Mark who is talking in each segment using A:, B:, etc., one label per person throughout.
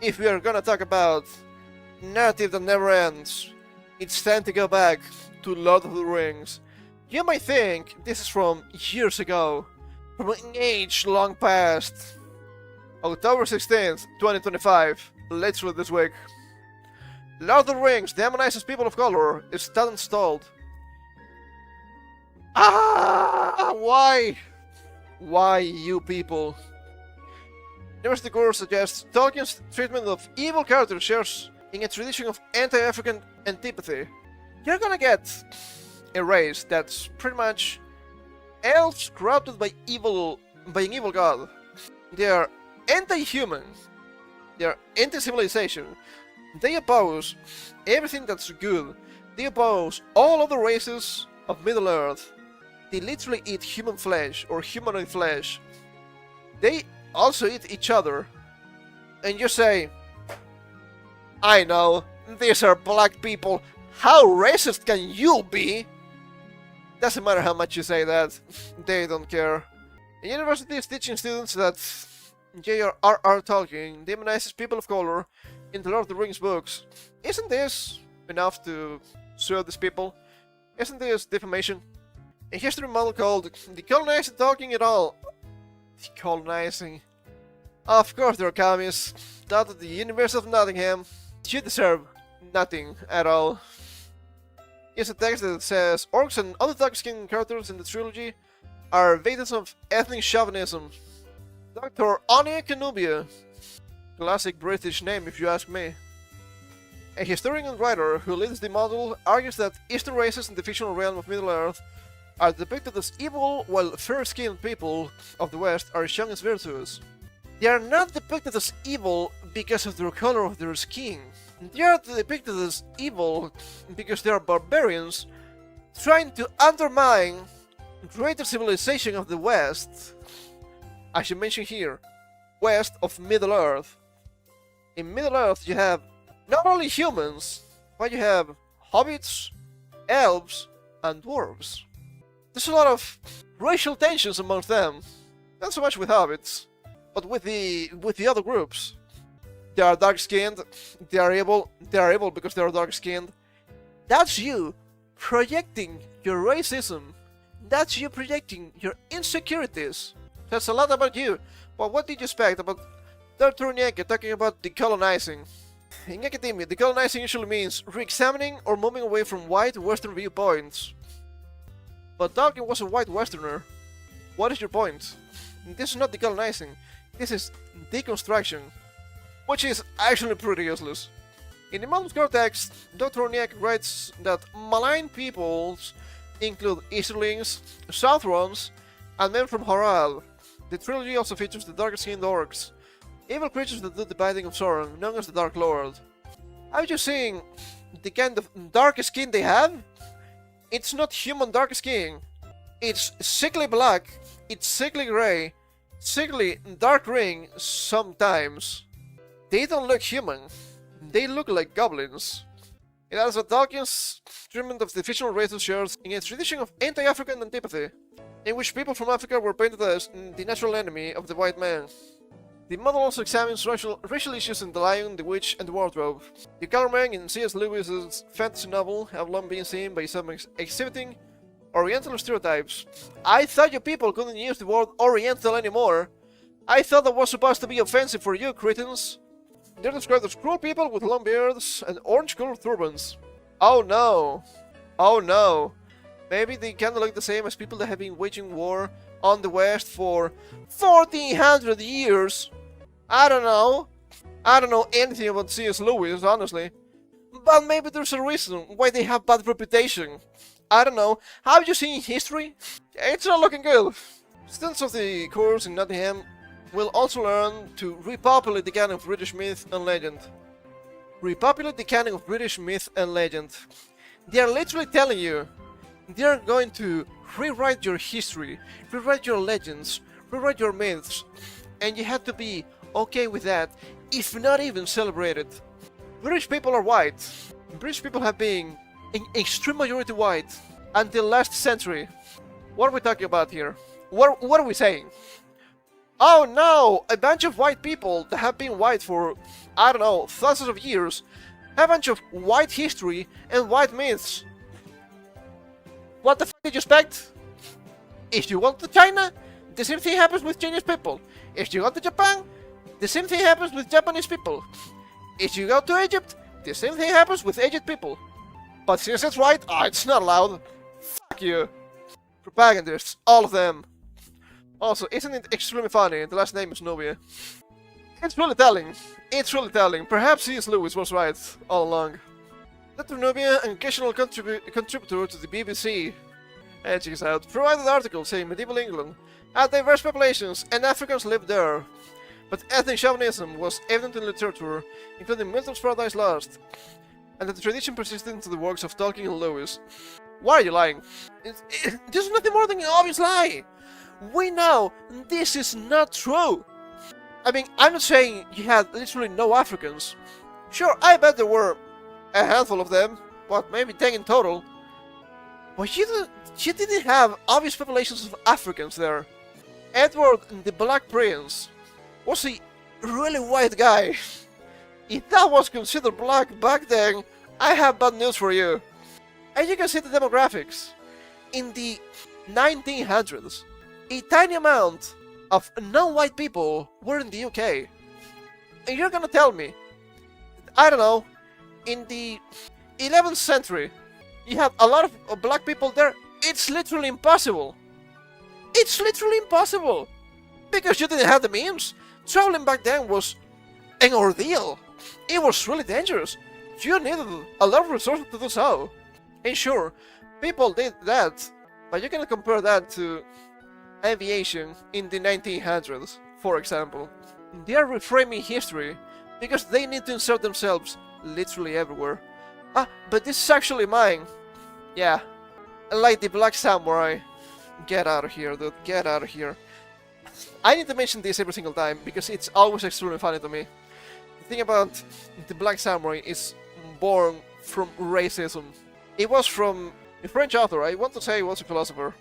A: if we are gonna talk about narrative that never ends, it's time to go back to Lord of the Rings. You might think this is from years ago, from an age long past. October 16th, 2025, literally this week. Lord of the Rings demonizes people of color is still installed. Why? Why, you people? University Guru suggests Tolkien's treatment of evil characters shares in a tradition of anti-African antipathy. You're gonna get a race that's pretty much elves corrupted by an evil god. They are anti-human. They are anti-civilization. They oppose everything that's good. They oppose all other races of Middle-earth. They literally eat human flesh or humanoid flesh. They also eat each other. And you say, I know, these are black people. How racist can you be? Doesn't matter how much you say that, they don't care. The university is teaching students that JRR Tolkien demonizes people of color in the Lord of the Rings books. Isn't this enough to sue these people? Isn't this defamation? A history model called Decolonizing Tolkien et al. Decolonizing. Of course they're commies. Taught at the University of Nottingham. You deserve nothing at all. Here's a text that says orcs and other dark-skinned characters in the trilogy are victims of ethnic chauvinism. Dr. Anya Kenubia. Classic British name if you ask me. A historian and writer who leads the model argues that Eastern races in the fictional realm of Middle-earth are depicted as evil while fair-skinned people of the West are shown as virtuous. They are not depicted as evil because of the color of their skin. They are depicted as evil because they are barbarians trying to undermine greater civilization of the West. As you mentioned here, west of Middle-earth. In Middle-earth you have not only humans, but you have hobbits, elves, and dwarves. There's a lot of racial tensions amongst them. Not so much with hobbits, but with the other groups. They are dark-skinned, they are evil because they are dark-skinned. That's you projecting your racism. That's you projecting your insecurities. That's a lot about you. But what did you expect about Dr. Onyeka talking about decolonizing? In academia, decolonizing usually means re-examining or moving away from white Western viewpoints. But Tolkien was a white Westerner. What is your point? This is not decolonizing. This is deconstruction. Which is actually pretty useless. In the model's core text, Dr. Onyeka writes that malign peoples include Easterlings, Southrons, and men from Horal. The trilogy also features the darker-skinned orcs, evil creatures that do the biting of Sauron, known as the Dark Lord. Are you seeing the kind of dark skin they have? It's not human dark skin. It's sickly black, it's sickly grey, sickly dark ring sometimes. They don't look human. They look like goblins. It adds that Tolkien's treatment of the fictional races shares in a tradition of anti-African antipathy, in which people from Africa were painted as the natural enemy of the white man. The model also examines racial issues in The Lion, the Witch, and the Wardrobe. The colormen in C.S. Lewis's fantasy novel have long been seen by some exhibiting Oriental stereotypes. I thought you people couldn't use the word Oriental anymore. I thought that was supposed to be offensive for you, cretins. They're described as cruel people with long beards and orange-colored turbans. Oh no! Oh no! Maybe they kinda look the same as people that have been waging war on the West for 1400 years. I don't know. I don't know anything about C.S. Lewis, honestly. But maybe there's a reason why they have bad reputation. I don't know. Have you seen history? It's not looking good. Students of the course in Nottingham will also learn to repopulate the canon of British myth and legend. Repopulate the canon of British myth and legend. They are literally telling you they are going to rewrite your history, rewrite your legends, rewrite your myths, and you have to be okay with that, if not even celebrate it. British people are white. British people have been in extreme majority white until last century. What are we talking about here? What are we saying? Oh no! A bunch of white people that have been white for, I don't know, thousands of years, have a bunch of white history and white myths. What the fuck did you expect? If you go to China, the same thing happens with Chinese people. If you go to Japan, the same thing happens with Japanese people. If you go to Egypt, the same thing happens with Egypt people. But since it's right, it's not allowed. Fuck you. Propagandists, all of them. Also, isn't it extremely funny? The last name is Nubia. It's really telling. It's really telling. Perhaps C.S. Lewis was right all along. Dr. Nubia, an occasional contributor to the BBC. And check this out. Provided articles saying medieval England had diverse populations and Africans lived there. But ethnic chauvinism was evident in literature, including Milton's Paradise Lost, and that the tradition persisted into the works of Tolkien and Lewis. Why are you lying? This is nothing more than an obvious lie! We know this is not true! I mean, I'm not saying you had literally no Africans. Sure, I bet there were a handful of them, what, maybe 10 in total. But you didn't have obvious populations of Africans there. Edward the Black Prince was a really white guy. If that was considered black back then, I have bad news for you. And you can see the demographics. In the 1900s, a tiny amount of non-white people were in the UK. And you're gonna tell me, I don't know, in the 11th century, you have a lot of black people there? It's literally impossible. It's literally impossible. Because you didn't have the means. Traveling back then was an ordeal. It was really dangerous. You needed a lot of resources to do so. And sure, people did that, but you cannot compare that to aviation in the 1900s, for example. They are reframing history because they need to insert themselves literally everywhere. But this is actually mine. Yeah, like the Black Samurai. Get out of here, dude. Get out of here. I need to mention this every single time because it's always extremely funny to me. The thing about the Black Samurai is born from racism. It was from a French author. I want to say he was a philosopher,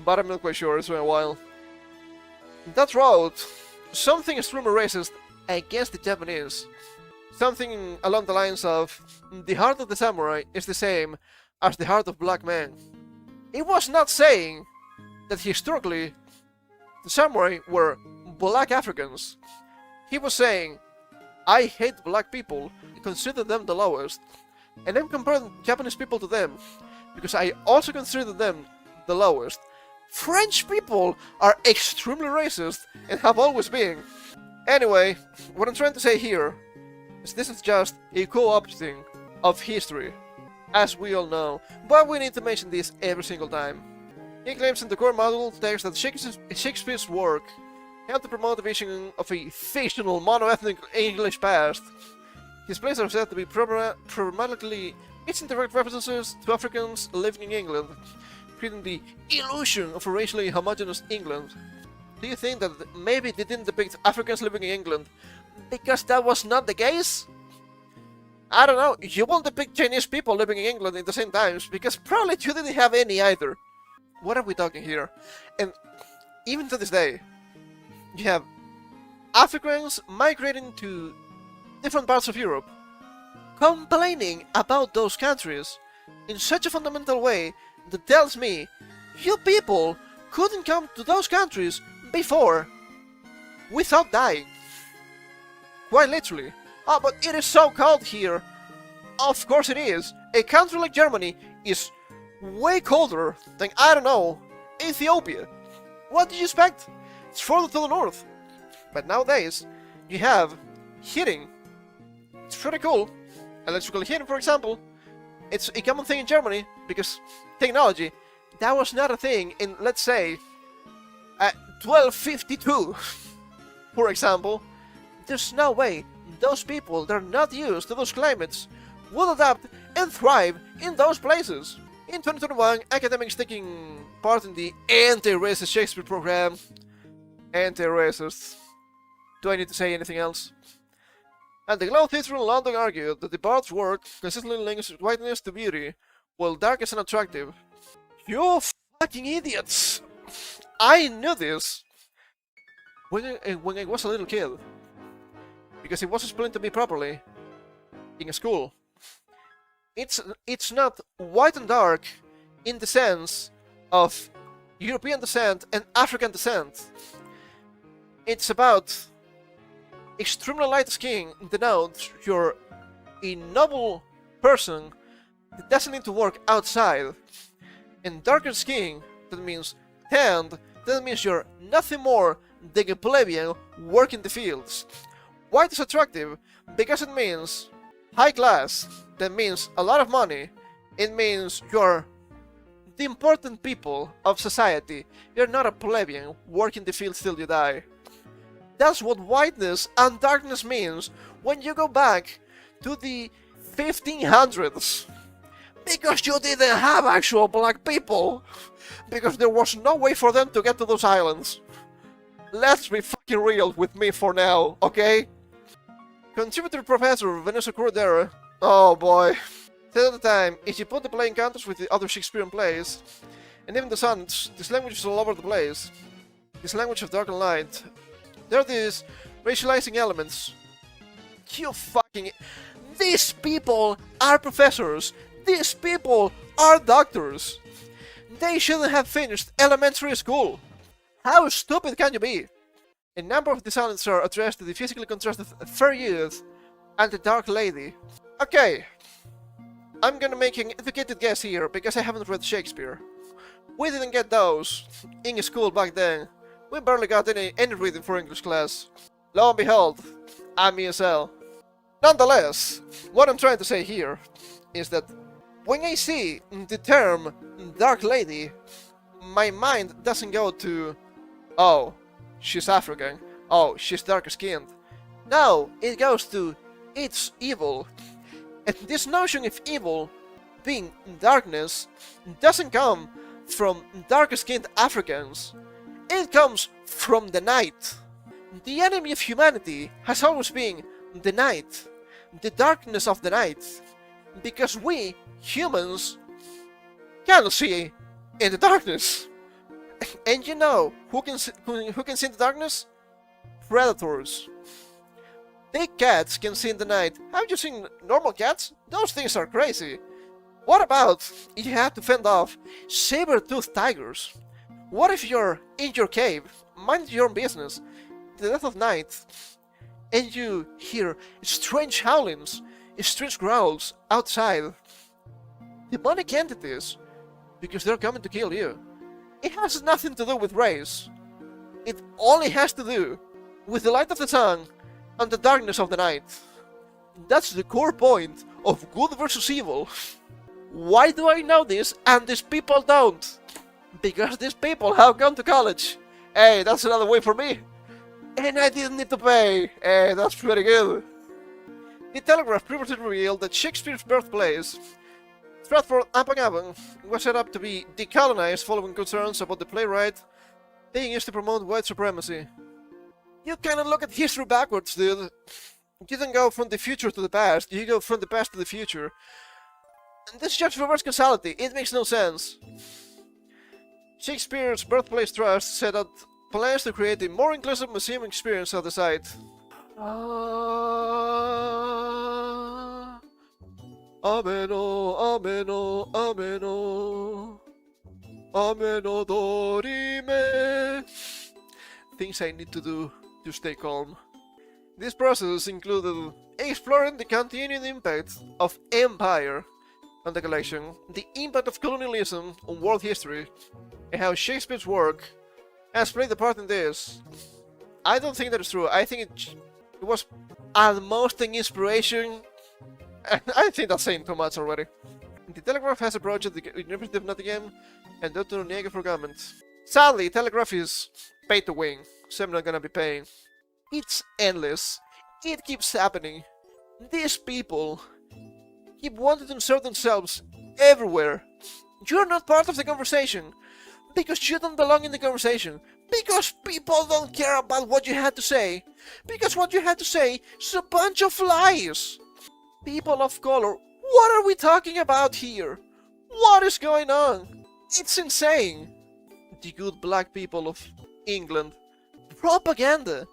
A: but I'm not quite sure. It's been a while. That wrote something extremely racist against the Japanese. Something along the lines of, the heart of the samurai is the same as the heart of black men. It was not saying that historically the samurai were black Africans. He was saying, I hate black people, consider them the lowest, and then compare Japanese people to them, because I also consider them the lowest. French people are extremely racist and have always been. Anyway, what I'm trying to say here is this is just a co-opting of history, as we all know, but we need to mention this every single time. He claims in the core module text that Shakespeare's work helped to promote the vision of a fictional mono-ethnic English past. His plays are said to be problematically misinterpreted references to Africans living in England, creating the illusion of a racially homogeneous England. Do you think that maybe they didn't depict Africans living in England because that was not the case? I don't know, you won't depict Chinese people living in England in the same times because probably you didn't have any either. What are we talking here? And even to this day, you have Africans migrating to different parts of Europe, complaining about those countries in such a fundamental way that tells me you people couldn't come to those countries before without dying. Quite literally. But it is so cold here. Of course it is. A country like Germany is way colder than, I don't know, Ethiopia. What did you expect? It's further to the north. But nowadays, you have heating. It's pretty cool. Electrical heating, for example. It's a common thing in Germany, because technology, that was not a thing in, let's say, 1252, for example. There's no way those people that are not used to those climates will adapt and thrive in those places. In 2021, academics taking part in the anti-racist Shakespeare program. Anti-racist. Do I need to say anything else? And the Globe Theatre in London argued that the Bard's work consistently links whiteness to beauty, while dark is unattractive. You fucking idiots! I knew this when I was a little kid. because it was explained to me properly in school. It's not white and dark in the sense of European descent and African descent. It's about extremely light skin denotes you're a noble person that doesn't need to work outside. And darker skin, that means tanned, that means you're nothing more than a plebeian working the fields. White is attractive because it means high class, that means a lot of money, it means you're the important people of society. You're not a plebeian working the fields till you die. That's what whiteness and darkness means when you go back to the 1500s. Because you didn't have actual black people. Because there was no way for them to get to those islands. Let's be fucking real with me for now, okay? Contributor Professor Vanessa Cordera. Oh boy. Said at the time, if you put the play encounters with the other Shakespearean plays, and even the sonnets, this language is all over the place. This language of dark and light. There are these racializing elements. You fucking... These people are professors. These people are doctors. They shouldn't have finished elementary school. How stupid can you be? A number of the sonnets are addressed to the physically contrasted fair youth and the dark lady. Okay. I'm gonna make an educated guess here, because I haven't read Shakespeare. We didn't get those in school back then. We barely got any reading for English class. Lo and behold, I'm ESL. Nonetheless, what I'm trying to say here is that when I see the term Dark Lady, my mind doesn't go to, oh, she's African, oh, she's darker skinned. No, it goes to, it's evil. And this notion of evil being darkness doesn't come from darker skinned Africans. It comes from the night. The enemy of humanity has always been the night, the darkness of the night, because we, humans, cannot see in the darkness. And you know who can see in the darkness? Predators. Big cats can see in the night. Have you seen normal cats? Those things are crazy. What about if you have to fend off saber-toothed tigers? What if you're in your cave, minding your own business, in the dead of night, and you hear strange howlings, strange growls outside? Demonic entities, because they're coming to kill you. It has nothing to do with race. It only has to do with the light of the sun and the darkness of the night. That's the core point of good versus evil. Why do I know this and these people don't? Because these people have gone to college. Hey, that's another way for me. And I didn't need to pay. Hey, that's pretty good. The Telegraph previously revealed that Shakespeare's birthplace, Stratford-upon-Avon, was set up to be decolonized following concerns about the playwright being used to promote white supremacy. You cannot look at history backwards, dude. You don't go from the future to the past, you go from the past to the future. And this is just reverse causality, it makes no sense. Shakespeare's Birthplace Trust set out plans to create a more inclusive museum experience at the site. Ameno, ameno, ameno. Ameno dorime. Things I need to do to stay calm. This process included exploring the continuing impact of empire on the collection, the impact of colonialism on world history, and how Shakespeare's work has played a part in this. I don't think that is true. I think it was at most an inspiration. I think that's saying too much already. The Telegraph has approached the University of Nottingham and Dr. Niega for comment. Sadly, Telegraph is pay to win, so I'm not gonna be paying. It's endless. It keeps happening. These people keep wanting to insert themselves everywhere. You're not part of the conversation because you don't belong in the conversation. Because people don't care about what you had to say. Because what you had to say is a bunch of lies. People of color, what are we talking about here? What is going on? It's insane. The good black people of England. Propaganda.